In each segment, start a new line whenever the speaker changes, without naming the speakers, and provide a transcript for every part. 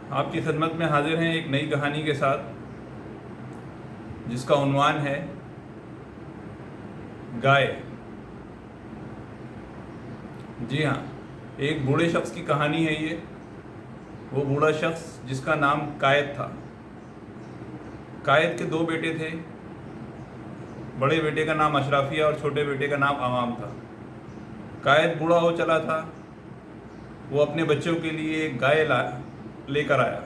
آپ کی خدمت میں حاضر ہیں ایک نئی کہانی کے ساتھ، جس کا عنوان ہے گائے۔ جی ہاں، ایک بوڑھے شخص کی کہانی ہے یہ۔ وہ بوڑھا شخص جس کا نام قائد تھا۔ قائد کے 2 بیٹے تھے۔ بڑے بیٹے کا نام اشرافیہ اور چھوٹے بیٹے کا نام عوام تھا۔ قائد بوڑھا ہو چلا تھا۔ وہ اپنے بچوں کے لیے ایک گائے لے کر آیا،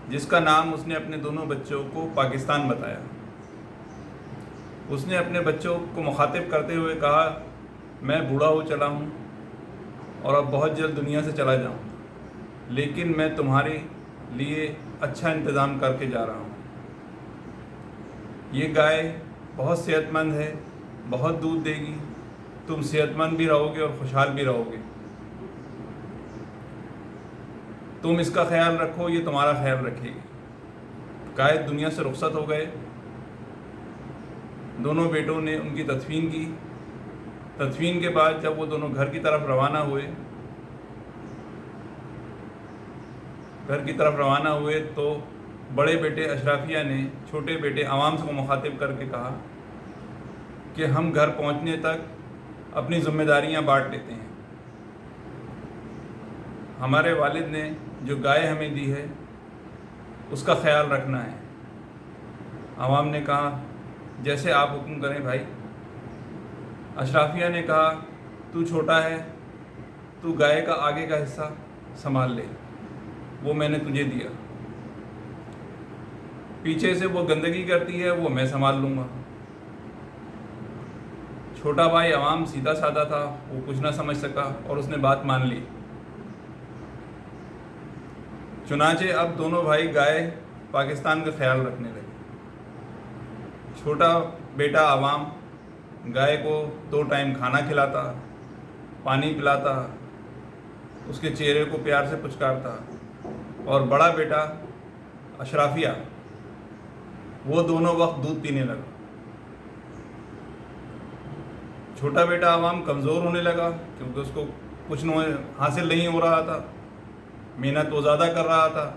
جس کا نام اس نے اپنے دونوں بچوں کو پاکستان بتایا۔ اس نے اپنے بچوں کو مخاطب کرتے ہوئے کہا، میں بوڑھا ہو چلا ہوں اور اب بہت جلد دنیا سے چلا جاؤں، لیکن میں تمہارے لیے اچھا انتظام کر کے جا رہا ہوں۔ یہ گائے بہت صحت مند ہے، بہت دودھ دے گی، تم صحت مند بھی رہو گے اور خوشحال بھی رہو گے۔ تم اس کا خیال رکھو، یہ تمہارا خیال رکھے گی۔ قائد دنیا سے رخصت ہو گئے۔ دونوں بیٹوں نے ان کی تدفین کی۔ تدفین کے بعد جب وہ دونوں گھر کی طرف روانہ ہوئے تو بڑے بیٹے اشرافیہ نے چھوٹے بیٹے عوام کو مخاطب کر کے کہا کہ ہم گھر پہنچنے تک اپنی ذمہ داریاں بانٹ لیتے ہیں۔ ہمارے والد نے جو گائے ہمیں دی ہے اس کا خیال رکھنا ہے۔ عوام نے کہا، جیسے آپ حکم کریں بھائی۔ اشرافیہ نے کہا، تو چھوٹا ہے، تو گائے کا آگے کا حصہ سنبھال لے، وہ میں نے تجھے دیا۔ پیچھے سے وہ گندگی کرتی ہے، وہ میں سنبھال لوں گا۔ چھوٹا بھائی عوام سیدھا سادہ تھا، وہ کچھ نہ سمجھ سکا اور اس نے بات مان لی۔ چنانچہ اب دونوں بھائی گائے پاکستان کا خیال رکھنے لگے۔ چھوٹا بیٹا عوام گائے کو 2 ٹائم کھانا کھلاتا، پانی پلاتا، اس کے چہرے کو پیار سے پچکارتا، اور بڑا بیٹا اشرافیہ وہ دونوں وقت دودھ پینے لگا۔ چھوٹا بیٹا عوام کمزور ہونے لگا کیونکہ اس کو کچھ حاصل نہیں ہو رہا تھا، محنت وہ زیادہ کر رہا تھا۔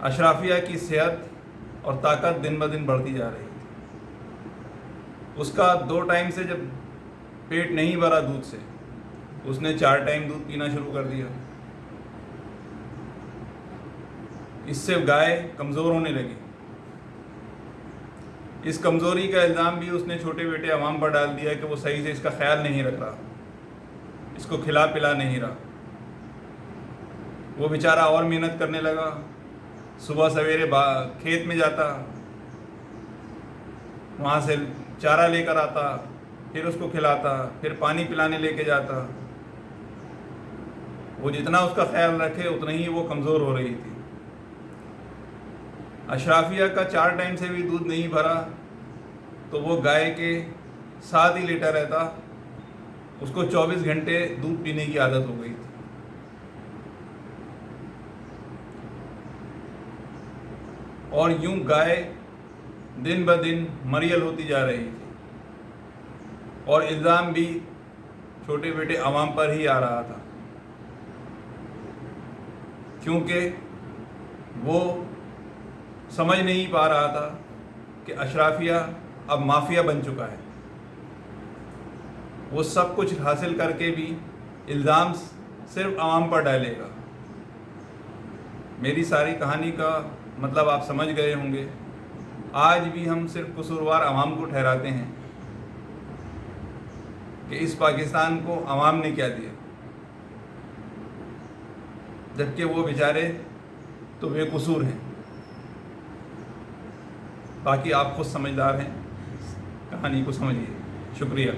اشرافیہ کی صحت اور طاقت دن بدن بڑھتی جا رہی تھی۔ اس کا 2 ٹائم سے جب پیٹ نہیں بھرا دودھ سے، اس نے 4 ٹائم دودھ پینا شروع کر دیا۔ اس سے گائے کمزور ہونے لگی۔ اس کمزوری کا الزام بھی اس نے چھوٹے بیٹے عوام پر ڈال دیا کہ وہ صحیح سے اس کا خیال نہیں رکھ رہا، اس کو کھلا پلا نہیں رہا۔ وہ بیچارہ اور محنت کرنے لگا، صبح سویرے کھیت میں جاتا، وہاں سے چارہ لے کر آتا، پھر اس کو کھلاتا، پھر پانی پلانے لے کے جاتا۔ وہ جتنا اس کا خیال رکھے اتنا ہی وہ کمزور ہو رہی تھی۔ اشرافیہ کا 4 ٹائم سے بھی دودھ نہیں بھرا تو وہ گائے کے ساتھ ہی لیٹا رہتا۔ اس کو 24 گھنٹے دودھ پینے کی عادت ہو گئی تھی۔ اور یوں گائے دن بدن مریل ہوتی جا رہی تھی، اور الزام بھی چھوٹے بیٹے عوام پر ہی آ رہا تھا، کیونکہ وہ سمجھ نہیں پا رہا تھا کہ اشرافیہ اب مافیا بن چکا ہے۔ وہ سب کچھ حاصل کر کے بھی الزام صرف عوام پر ڈالے گا۔ میری ساری کہانی کا مطلب آپ سمجھ گئے ہوں گے۔ آج بھی ہم صرف قصوروار عوام کو ٹھہراتے ہیں کہ اس پاکستان کو عوام نے کیا دیا، جبکہ وہ بیچارے تو بے قصور ہیں۔ باقی آپ خود سمجھدار ہیں، کہانی کو سمجھیے۔ شکریہ۔